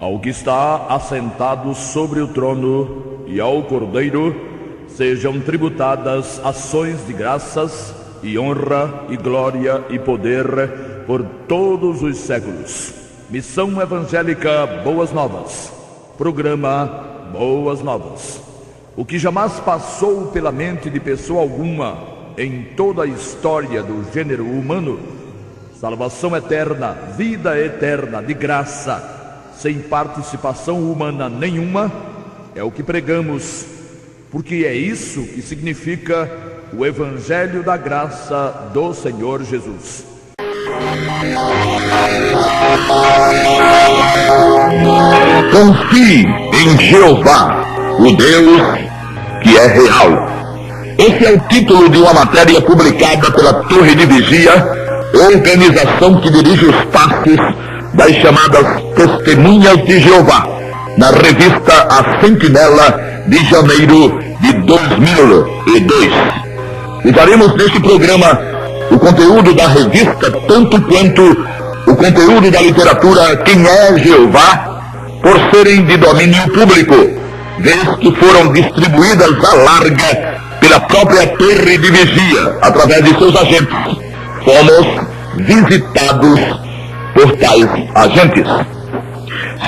Ao que está assentado sobre o trono e ao Cordeiro sejam tributadas ações de graças e honra e glória e poder por todos os séculos. Missão Evangélica Boas Novas. Programa Boas Novas. O que jamais passou pela mente de pessoa alguma em toda a história do gênero humano, salvação eterna, vida eterna de graça, sem participação humana nenhuma, é o que pregamos, porque é isso que significa o Evangelho da Graça do Senhor Jesus. Confie em Jeová, o Deus que é real. Esse é o título de uma matéria publicada pela Torre de Vigia, organização que dirige os passos das chamadas Testemunhas de Jeová, na revista A Sentinela de janeiro de 2002. Usaremos neste programa o conteúdo da revista tanto quanto o conteúdo da literatura Quem é Jeová, por serem de domínio público, vez que foram distribuídas à larga pela própria Torre de Vigia, através de seus agentes. Fomos visitados por tais agentes.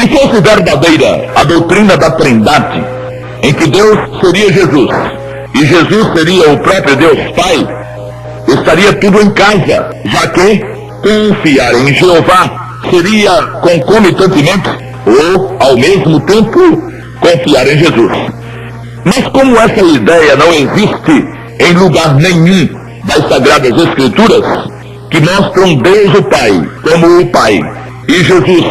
Se fosse verdadeira a doutrina da Trindade, em que Deus seria Jesus e Jesus seria o próprio Deus Pai, estaria tudo em casa, já que confiar em Jeová seria concomitantemente ou ao mesmo tempo confiar em Jesus. Mas como essa ideia não existe em lugar nenhum das Sagradas Escrituras, que mostram Deus o Pai como o Pai e Jesus,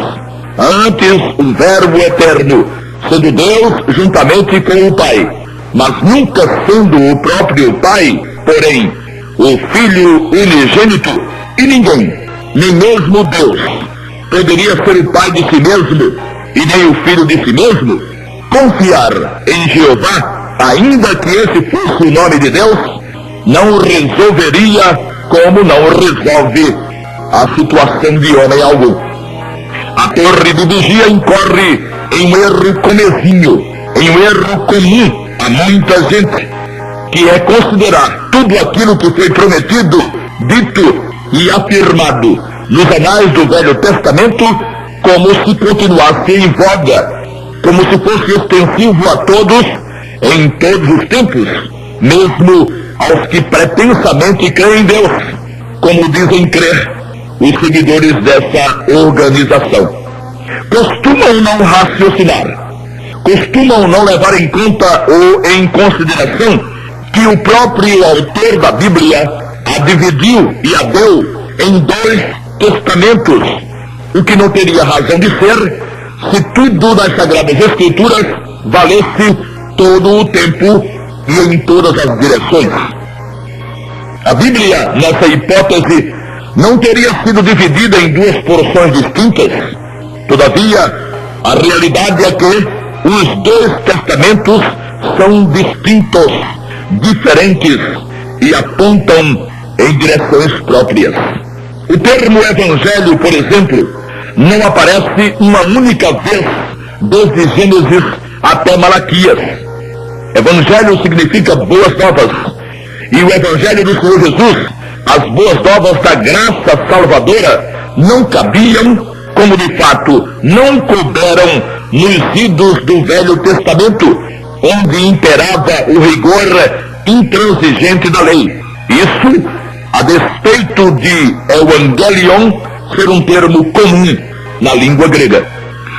antes o Verbo eterno, sendo Deus juntamente com o Pai, mas nunca sendo o próprio Pai, porém o Filho unigênito, e ninguém, nem mesmo Deus, poderia ser o Pai de si mesmo e nem o Filho de si mesmo, confiar em Jeová, ainda que esse fosse o nome de Deus, não resolveria como não resolve a situação de homem algum. A Torre de Vigia incorre em um erro comezinho, em um erro comum a muita gente, que é considerar tudo aquilo que foi prometido, dito e afirmado nos anais do Velho Testamento como se continuasse em voga, como se fosse extensivo a todos, em todos os tempos, mesmo aos que pretensamente creem em Deus, como dizem crer os seguidores dessa organização. Costumam não raciocinar, costumam não levar em conta ou em consideração que o próprio autor da Bíblia a dividiu e a deu em 2 testamentos, o que não teria razão de ser se tudo das Sagradas Escrituras valesse todo o tempo e em todas as direções. A Bíblia, nessa hipótese, não teria sido dividida em 2 porções distintas. Todavia, a realidade é que os 2 testamentos são distintos, diferentes e apontam em direções próprias. O termo Evangelho, por exemplo, não aparece uma única vez desde Gênesis até Malaquias. Evangelho significa boas novas, e o Evangelho do Senhor Jesus, as boas novas da graça salvadora, não cabiam, como de fato não couberam nos idos do Velho Testamento, onde imperava o rigor intransigente da lei. Isso a despeito de evangelion ser um termo comum na língua grega.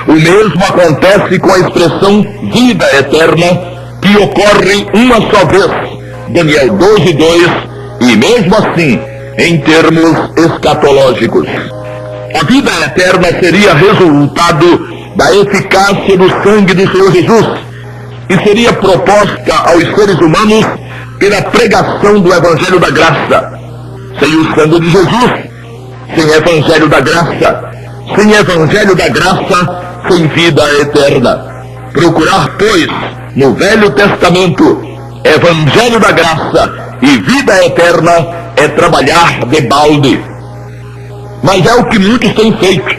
O mesmo acontece com a expressão vida eterna, que ocorre uma só vez, Daniel 12:2, e mesmo assim, em termos escatológicos. A vida eterna seria resultado da eficácia do sangue do Senhor Jesus, e seria proposta aos seres humanos pela pregação do Evangelho da Graça. Sem o sangue de Jesus, sem Evangelho da Graça, sem Evangelho da Graça, sem vida eterna. Procurar, pois, no Velho Testamento, Evangelho da Graça e vida eterna é trabalhar de balde. Mas é o que muitos têm feito,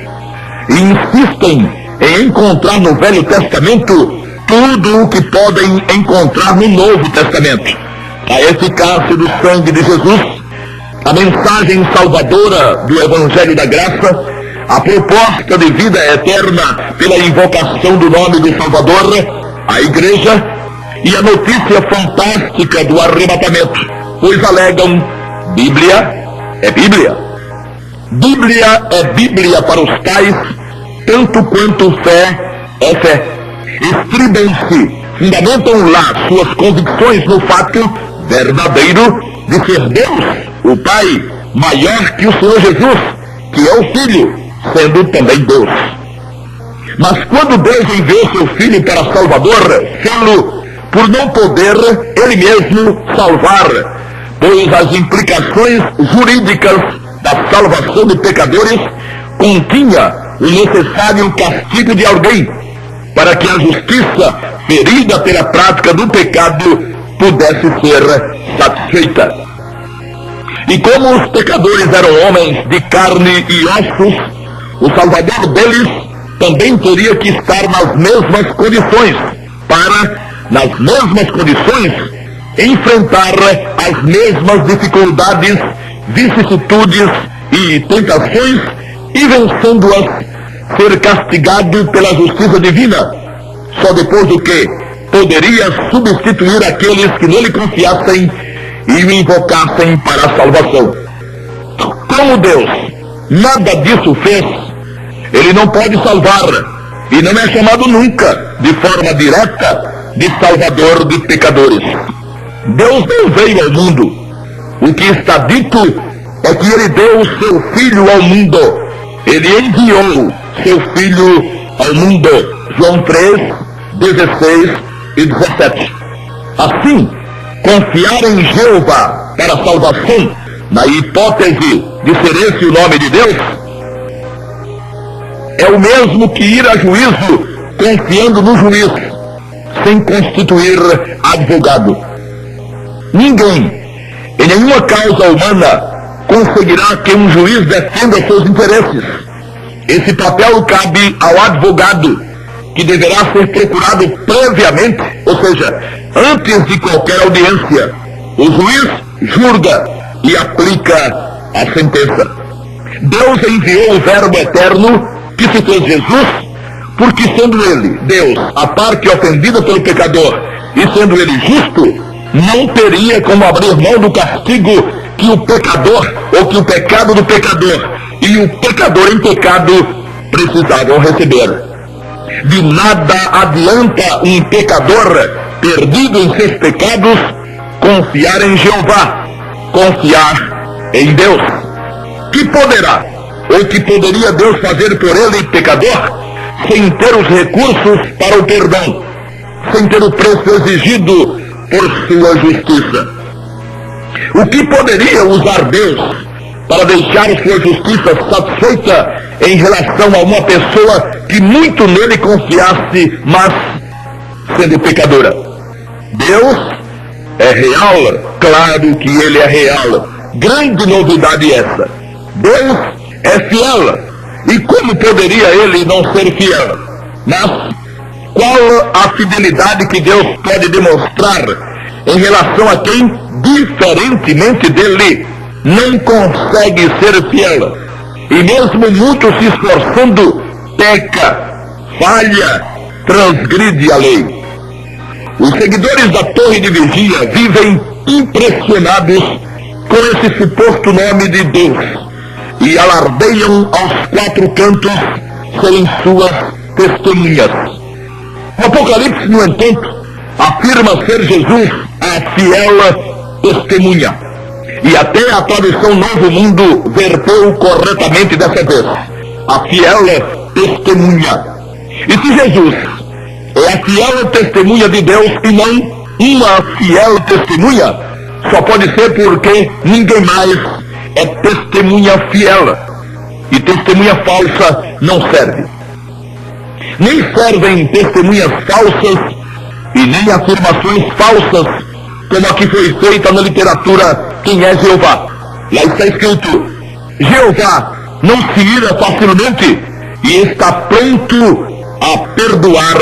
e insistem em encontrar no Velho Testamento tudo o que podem encontrar no Novo Testamento. A eficácia do sangue de Jesus, a mensagem salvadora do Evangelho da Graça, a proposta de vida eterna pela invocação do nome do Salvador, a Igreja, e a notícia fantástica do arrebatamento, pois alegam: Bíblia é Bíblia. Bíblia é Bíblia para os tais, tanto quanto fé é fé. Estribam-se, fundamentam lá suas convicções no fato verdadeiro de ser Deus, o Pai, maior que o Senhor Jesus, que é o Filho, sendo também Deus. Mas quando Deus enviou seu Filho para Salvador, fê-lo por não poder ele mesmo salvar, pois as implicações jurídicas da salvação de pecadores continha o necessário castigo de alguém, para que a justiça ferida pela prática do pecado pudesse ser satisfeita. E como os pecadores eram homens de carne e ossos, o Salvador deles também teria que estar nas mesmas condições, para, nas mesmas condições, enfrentar as mesmas dificuldades, vicissitudes e tentações, e vencendo-as, ser castigado pela justiça divina, só depois do que poderia substituir aqueles que nele confiassem e o invocassem para a salvação. Como Deus nada disso fez, ele não pode salvar, e não é chamado nunca, de forma direta, de salvador de pecadores. Deus não veio ao mundo. O que está dito é que ele deu o seu Filho ao mundo. Ele enviou seu Filho ao mundo. João 3, 16 e 17. Assim, confiar em Jeová para a salvação, na hipótese de ser esse o nome de Deus, é o mesmo que ir a juízo confiando no juiz, sem constituir advogado. Ninguém, em nenhuma causa humana, conseguirá que um juiz defenda seus interesses. Esse papel cabe ao advogado, que deverá ser procurado previamente, ou seja, antes de qualquer audiência. O juiz julga e aplica a sentença. Deus enviou o Verbo eterno, que se fez Jesus, porque sendo ele, Deus, a parte ofendida pelo pecador, e sendo ele justo, não teria como abrir mão do castigo que o pecador, ou que o pecado do pecador, e o pecador em pecado precisavam receber. De nada adianta um pecador perdido em seus pecados confiar em Jeová, confiar em Deus. Que poderá, ou que poderia Deus fazer por ele, pecador, sem ter os recursos para o perdão, sem ter o preço exigido por sua justiça? O que poderia usar Deus para deixar sua justiça satisfeita em relação a uma pessoa que muito nele confiasse, mas sendo pecadora? Deus é real, claro que ele é real. Grande novidade essa. Deus é fiel. E como poderia ele não ser fiel? Mas qual a fidelidade que Deus pode demonstrar em relação a quem, diferentemente dele, não consegue ser fiel? E mesmo muito se esforçando, peca, falha, transgride a lei. Os seguidores da Torre de Vigia vivem impressionados com esse suposto nome de Deus e alardeiam aos quatro cantos serem suas testemunhas. O Apocalipse, no entanto, afirma ser Jesus a fiel testemunha. E até a tradução Novo Mundo verteu corretamente dessa vez: a fiel testemunha. E se Jesus é a fiel testemunha de Deus e não uma fiel testemunha, só pode ser porque ninguém mais é testemunha fiel. E testemunha falsa não serve. Nem servem testemunhas falsas e nem afirmações falsas, como a que foi feita na literatura Quem é Jeová? Lá está escrito: Jeová não se ira facilmente e está pronto a perdoar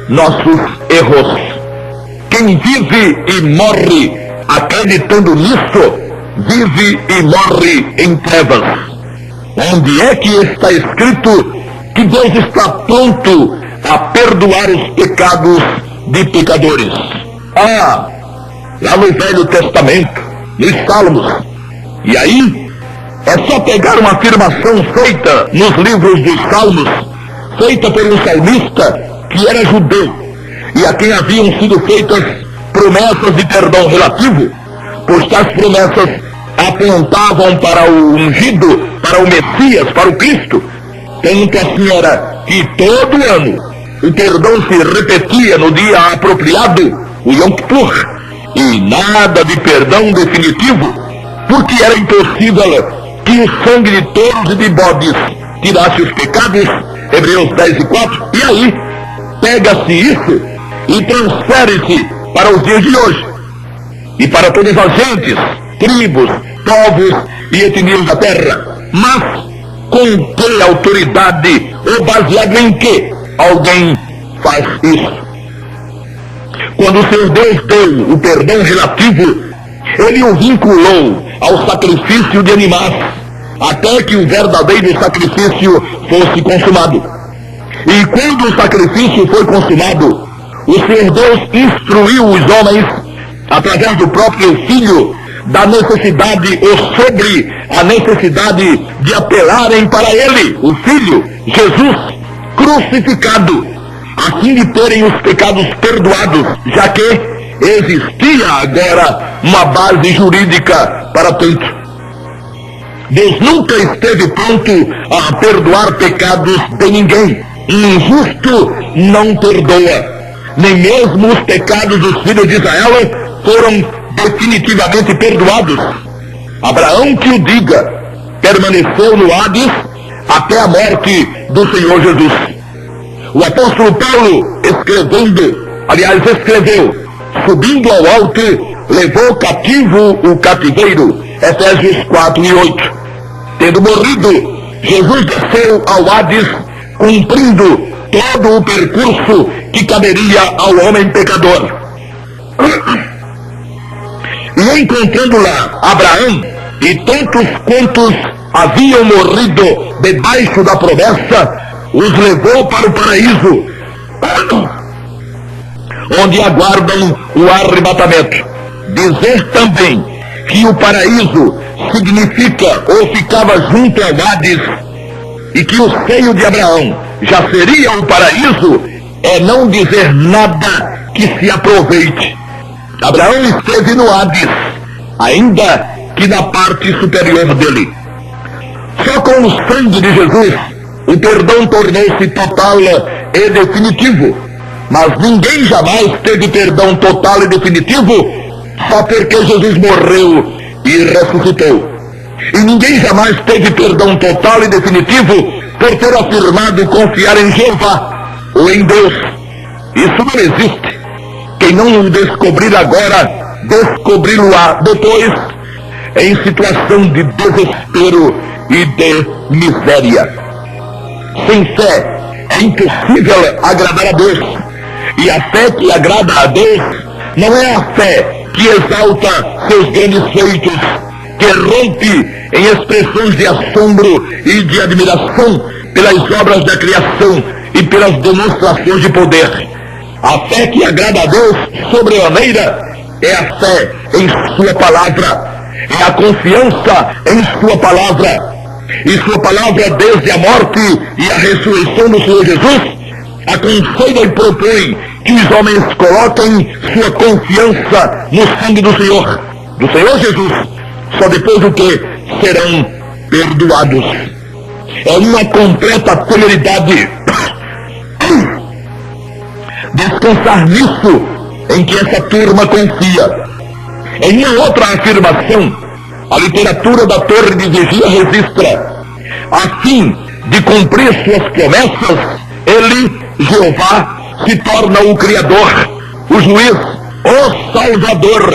nossos erros. Quem vive e morre acreditando nisso, vive e morre em trevas. Onde é que está escrito que Deus está pronto a perdoar os pecados de pecadores? Lá no Velho Testamento, nos Salmos. E aí, é só pegar uma afirmação feita nos livros dos Salmos, feita por um salmista que era judeu, e a quem haviam sido feitas promessas de perdão relativo, pois tais promessas apontavam para o ungido, para o Messias, para o Cristo. Tanto assim era que todo ano o perdão se repetia no dia apropriado, o Yom Kippur, e nada de perdão definitivo, porque era impossível que o sangue de touros e de bodes tirasse os pecados, Hebreus 10:4, e aí pega-se isso e transfere-se para os dias de hoje, e para todas as gentes, tribos, povos e etnias da terra. Mas com que autoridade ou baseado em que alguém faz isso? Quando o Senhor Deus deu o perdão relativo, Ele o vinculou ao sacrifício de animais, até que o verdadeiro sacrifício fosse consumado. E quando o sacrifício foi consumado, o Senhor Deus instruiu os homens, através do próprio Filho, da necessidade ou sobre a necessidade de apelarem para Ele, o Filho, Jesus, crucificado, a fim de terem os pecados perdoados, já que existia agora uma base jurídica para tanto. Deus nunca esteve pronto a perdoar pecados de ninguém. Injusto não perdoa. Nem mesmo os pecados dos filhos de Israel foram definitivamente perdoados. Abraão, que o diga, permaneceu no Hades até a morte do Senhor Jesus. O apóstolo Paulo, escreveu, subindo ao alto, levou cativo o cativeiro, Efésios 4:8. Tendo morrido, Jesus desceu ao Hades, cumprindo todo o percurso que caberia ao homem pecador. E encontrando lá Abraão e tantos quantos haviam morrido debaixo da promessa, os levou para o paraíso, onde aguardam o arrebatamento. Dizer também que o paraíso significa ou ficava junto ao Hades, e que o seio de Abraão já seria o paraíso, é não dizer nada que se aproveite. Abraão esteve no Hades, ainda que na parte superior dele. Só com o sangue de Jesus, o perdão tornou-se total e definitivo. Mas ninguém jamais teve perdão total e definitivo só porque Jesus morreu e ressuscitou. E ninguém jamais teve perdão total e definitivo por ter afirmado confiar em Jeová ou em Deus. Isso não existe. Quem não o descobrir agora, descobri-lo-á depois, em situação de desespero e de miséria. Sem fé é impossível agradar a Deus. E a fé que agrada a Deus não é a fé que exalta seus grandes feitos, que rompe em expressões de assombro e de admiração pelas obras da criação e pelas demonstrações de poder. A fé que agrada a Deus sobremaneira é a fé em sua palavra, é a confiança em sua palavra. E sua palavra, desde a morte e a ressurreição do Senhor Jesus, aconselha e propõe que os homens coloquem sua confiança no sangue do Senhor Jesus, só depois do que serão perdoados. É uma completa temeridade descansar nisso em que essa turma confia. Em uma outra afirmação, a literatura da Torre de Vigia registra: a fim de cumprir suas promessas, ele, Jeová, se torna o Criador, o Juiz, o Salvador,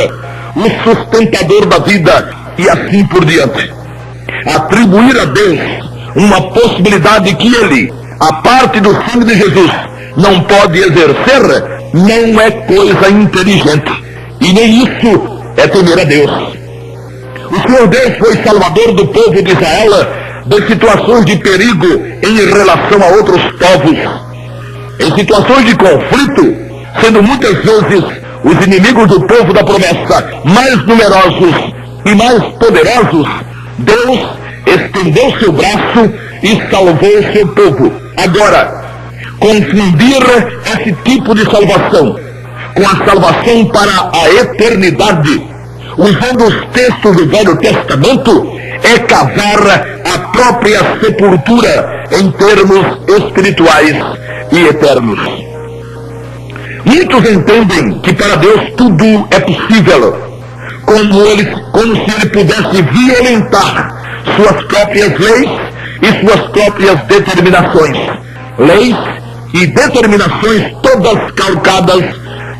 o sustentador da vida e assim por diante. Atribuir a Deus uma possibilidade que ele, a parte do sangue de Jesus não pode exercer, não é coisa inteligente. E nem isso é temer a Deus. O Senhor Deus foi salvador do povo de Israel de situações de perigo em relação a outros povos. Em situações de conflito, sendo muitas vezes os inimigos do povo da promessa mais numerosos e mais poderosos, Deus estendeu seu braço e salvou seu povo. Agora, confundir esse tipo de salvação com a salvação para a eternidade, usando os textos do Velho Testamento, é cavar a própria sepultura em termos espirituais e eternos. Muitos entendem que para Deus tudo é possível, como se ele pudesse violentar suas próprias leis e suas próprias determinações. Leis e determinações todas calcadas,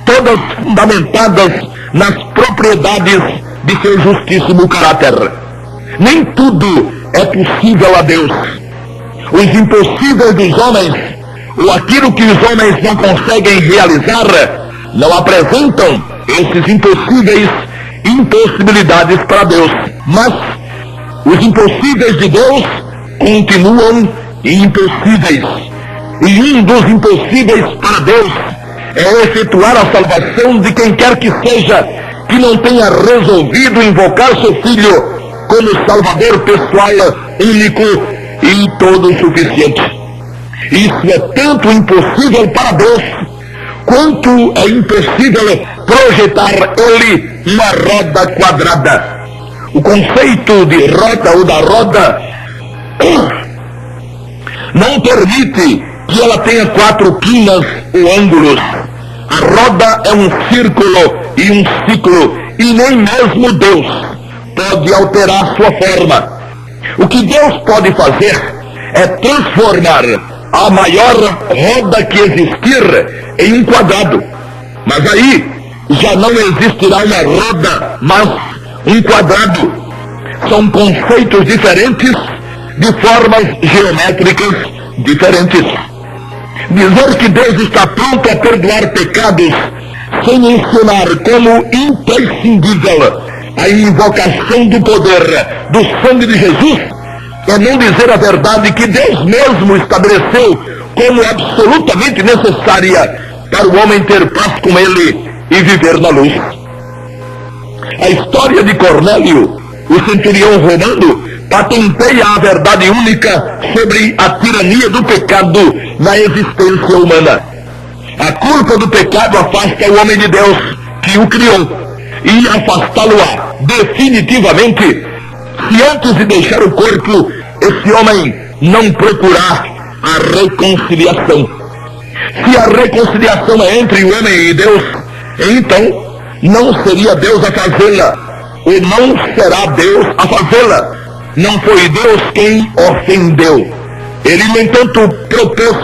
todas fundamentadas nas propriedades de seu justíssimo caráter. Nem tudo é possível a Deus. Os impossíveis dos homens, ou aquilo que os homens não conseguem realizar, não apresentam esses impossíveis impossibilidades para Deus. Mas os impossíveis de Deus continuam impossíveis. E um dos impossíveis para Deus é efetuar a salvação de quem quer que seja que não tenha resolvido invocar seu Filho como Salvador pessoal, único e todo suficiente. Isso é tanto impossível para Deus, quanto é impossível projetar ele uma roda quadrada. O conceito de roda ou da roda não permite que ela tenha 4 quinas ou ângulos. A roda é um círculo e um ciclo, e nem mesmo Deus pode alterar sua forma. O que Deus pode fazer é transformar a maior roda que existir em um quadrado. Mas aí já não existirá uma roda, mas um quadrado. São conceitos diferentes, de formas geométricas diferentes. Dizer que Deus está pronto a perdoar pecados sem mencionar como imprescindível a invocação do poder do sangue de Jesus é não dizer a verdade que Deus mesmo estabeleceu como absolutamente necessária para o homem ter paz com ele e viver na luz. A história de Cornélio, o centurião romano, patenteia a verdade única sobre a tirania do pecado na existência humana. A culpa do pecado afasta o homem de Deus que o criou, e afastá-lo-á definitivamente se antes de deixar o corpo esse homem não procurar a reconciliação. Se a reconciliação é entre o homem e Deus, então não seria Deus a fazê-la, ou não será Deus a fazê-la. Não foi Deus quem ofendeu. Ele, no entanto, propôs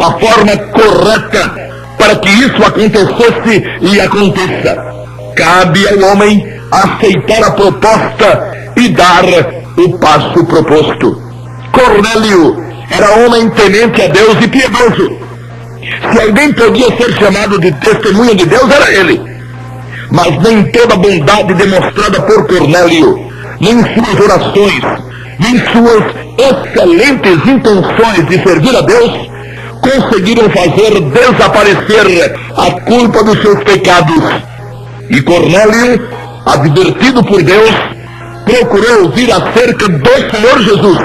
a forma correta para que isso acontecesse e aconteça. Cabe ao homem aceitar a proposta e dar o passo proposto. Cornélio era homem temente a Deus e piedoso. Se alguém podia ser chamado de testemunha de Deus, era ele. Mas nem toda a bondade demonstrada por Cornélio, nem suas orações, nem suas excelentes intenções de servir a Deus, conseguiram fazer desaparecer a culpa dos seus pecados. E Cornélio, advertido por Deus, procurou ouvir acerca do Senhor Jesus,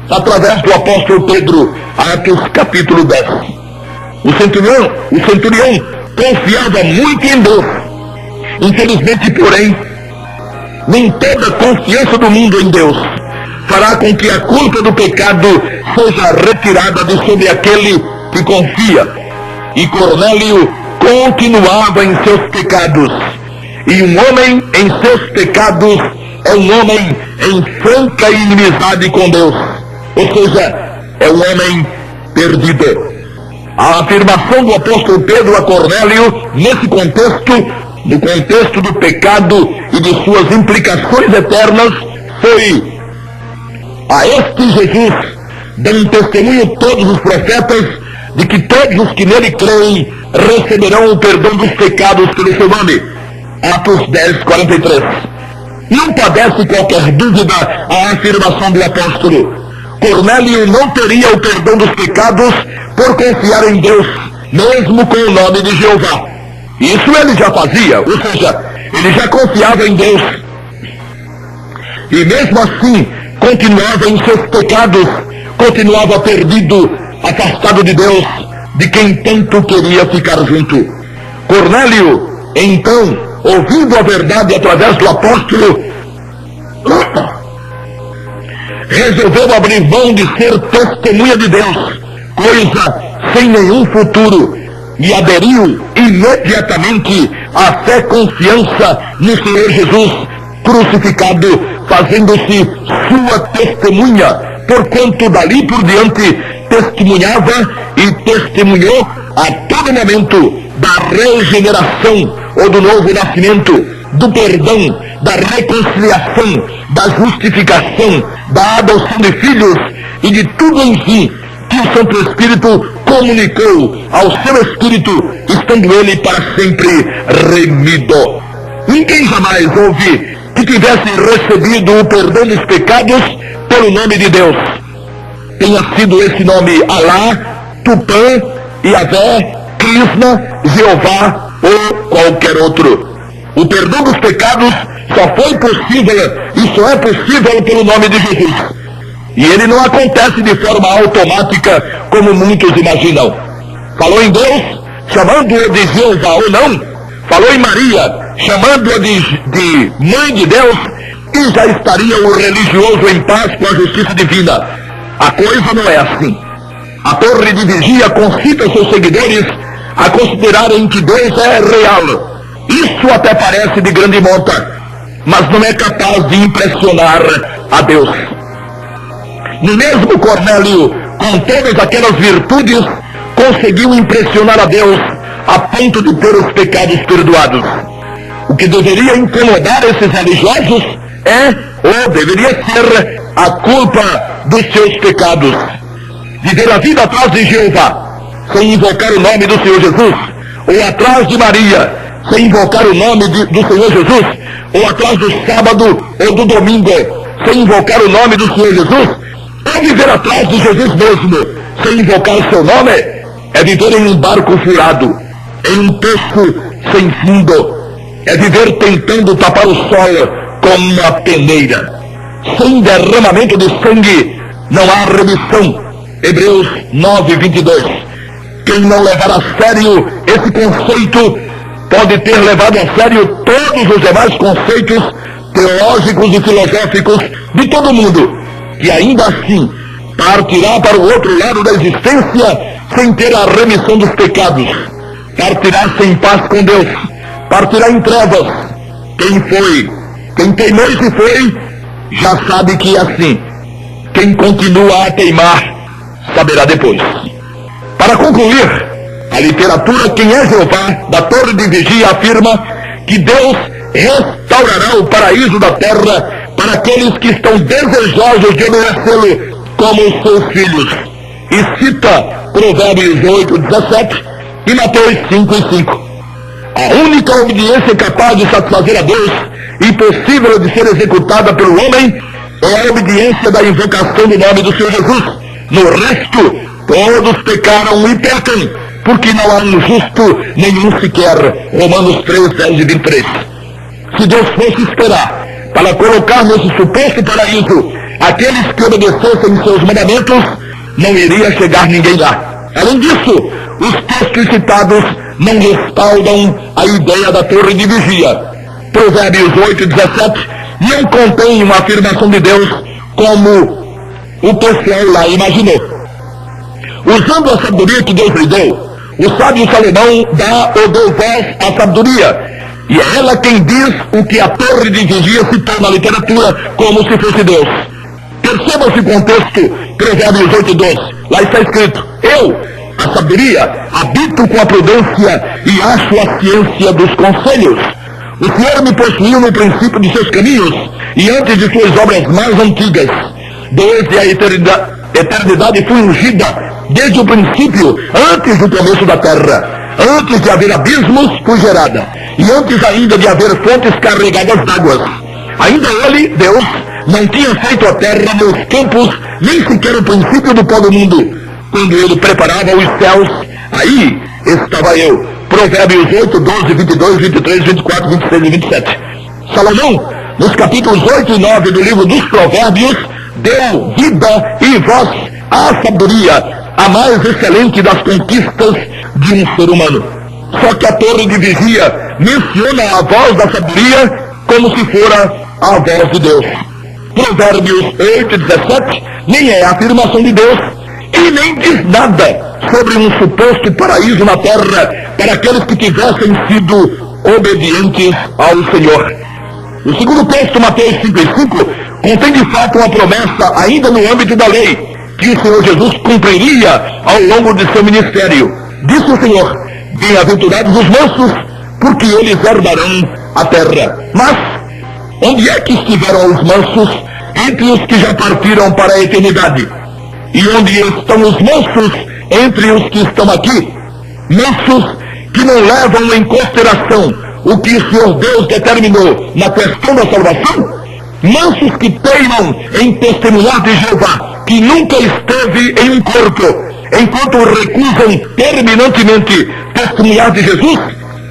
através do apóstolo Pedro, Atos capítulo 10. O centurião confiava muito em Deus. Infelizmente, porém, nem toda a confiança do mundo em Deus fará com que a culpa do pecado seja retirada de sobre aquele que confia. E Cornélio continuava em seus pecados. E um homem em seus pecados é um homem em franca inimizade com Deus. Ou seja, é um homem perdido. A afirmação do apóstolo Pedro a Cornélio, nesse contexto, no contexto do pecado e de suas implicações eternas, foi: a este Jesus dão testemunho todos os profetas de que todos os que nele creem receberão o perdão dos pecados pelo seu nome. Atos 10, 43. Não padece qualquer dúvida a afirmação do apóstolo. Cornélio não teria o perdão dos pecados por confiar em Deus, mesmo com o nome de Jeová. Isso ele já fazia, ou seja, ele já confiava em Deus. E mesmo assim, continuava em seus pecados, continuava perdido, afastado de Deus, de quem tanto queria ficar junto. Cornélio, então, ouvindo a verdade através do apóstolo, resolveu abrir mão de ser testemunha de Deus, coisa sem nenhum futuro, e aderiu imediatamente à fé e confiança no Senhor Jesus crucificado, fazendo-se sua testemunha, porquanto dali por diante testemunhava e testemunhou a todo momento da regeneração ou do novo nascimento, do perdão, da reconciliação, da justificação, da adoção de filhos e de tudo em si que o Santo Espírito comunicou ao seu Espírito, estando ele para sempre remido. Ninguém jamais houve que tivesse recebido o perdão dos pecados pelo nome de Deus. Tenha sido esse nome Alá, Tupã, Yahvé, Krishna, Jeová ou qualquer outro. O perdão dos pecados só foi possível e só é possível pelo nome de Jesus. E ele não acontece de forma automática, como muitos imaginam. Falou em Deus, chamando-o de Jeová ou não. Falou em Maria, chamando-a de Mãe de Deus, e já estaria o religioso em paz com a justiça divina. A coisa não é assim. A torre de vigia concita seus seguidores a considerarem que Deus é real. Isso até parece de grande monta, mas não é capaz de impressionar a Deus. No mesmo Cornélio, com todas aquelas virtudes, conseguiu impressionar a Deus a ponto de ter os pecados perdoados. O que deveria incomodar esses religiosos é, ou deveria ser, a culpa dos seus pecados. Viver a vida atrás de Jeová, sem invocar o nome do Senhor Jesus, ou atrás de Maria, sem invocar o nome do Senhor Jesus, ou atrás do sábado ou do domingo, sem invocar o nome do Senhor Jesus, ou viver atrás de Jesus mesmo, sem invocar o seu nome, é viver em um barco furado, em um poço sem fundo, é viver tentando tapar o sol com uma peneira. Sem derramamento de sangue não há remissão. Hebreus 9, 22. Quem não levar a sério esse conceito pode ter levado a sério todos os demais conceitos teológicos e filosóficos de todo mundo, e ainda assim partirá para o outro lado da existência sem ter a remissão dos pecados, partirá sem paz com Deus, partirá em trevas. Quem teimou e se foi, já sabe que é assim. Quem continua a teimar, saberá depois. Para concluir, a literatura Quem é Jeová, da Torre de Vigia, afirma que Deus restaurará o paraíso da terra para aqueles que estão desejosos de obedecê-lo como os seus filhos. E cita Provérbios 8, 17 e Mateus 5 e 5. A única obediência capaz de satisfazer a Deus e possível de ser executada pelo homem é a obediência da invocação do nome do Senhor Jesus. No resto, todos pecaram e pecam, porque não há um justo nenhum sequer. Romanos 3, 10 e 23. Se Deus fosse esperar para colocar nesse suposto paraíso aqueles que obedecessem seus mandamentos, não iria chegar ninguém lá. Além disso, os textos citados não respaldam a ideia da torre de vigia. Provérbios 8, 17 não contém uma afirmação de Deus como o pessoal lá imaginou. Usando a sabedoria que Deus lhe deu, o sábio Salomão dá ou deu voz à sabedoria, e é ela quem diz o que a torre de vigia citou na literatura como se fosse Deus. Perceba esse contexto, Provérbios 8, 12. Lá está escrito: eu, a sabedoria, habito com a prudência e acho a ciência dos conselhos. O Senhor me possuiu no princípio de seus caminhos e antes de suas obras mais antigas. Desde a eternidade, eternidade foi ungida desde o princípio, antes do começo da terra. Antes de haver abismos, foi gerada. E antes ainda de haver fontes carregadas d'águas. Ainda ele, Deus, não tinha feito a terra, meus campos, nem sequer o princípio do pó do mundo. Quando ele preparava os céus, aí estava eu. Provérbios 8, 12, 22, 23, 24, 26 e 27. Salomão, nos capítulos 8 e 9 do livro dos Provérbios, deu vida e voz à sabedoria, a mais excelente das conquistas de um ser humano. Só que a torre de vigia menciona a voz da sabedoria como se fora a voz de Deus. Provérbios 8 e 17 nem é a afirmação de Deus e nem diz nada sobre um suposto paraíso na terra para aqueles que tivessem sido obedientes ao Senhor. O segundo texto, Mateus 5 e 5, contém de fato uma promessa ainda no âmbito da lei, que o Senhor Jesus cumpriria ao longo de seu ministério. Disse o Senhor: bem-aventurados os mansos, porque eles herdarão a terra. Mas, onde é que estiveram os mansos entre os que já partiram para a eternidade? E onde estão os mansos entre os que estão aqui? Mansos que não levam em consideração o que o Senhor Deus determinou na questão da salvação? Mansos que teimam em testemunhar de Jeová, que nunca esteve em um corpo, enquanto recusam terminantemente testemunhar de Jesus,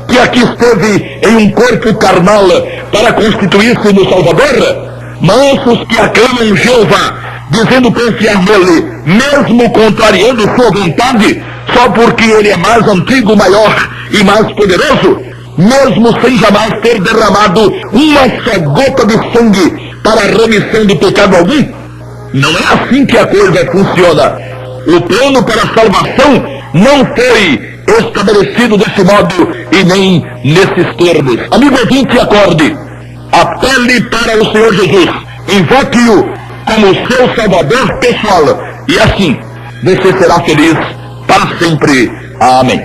que aqui esteve em um corpo carnal para constituir-se no Salvador. Mansos que aclamam Jeová, dizendo confiar nele, mesmo contrariando sua vontade, só porque ele é mais antigo, maior e mais poderoso, mesmo sem jamais ter derramado uma só gota de sangue para a remissão de pecado algum. Não é assim que a coisa funciona. O plano para a salvação não foi estabelecido desse modo e nem nesses termos. Amigo ouvinte, acorde. Apele para o Senhor Jesus. Invoque-o como seu salvador pessoal. E assim, você será feliz para sempre. Amém.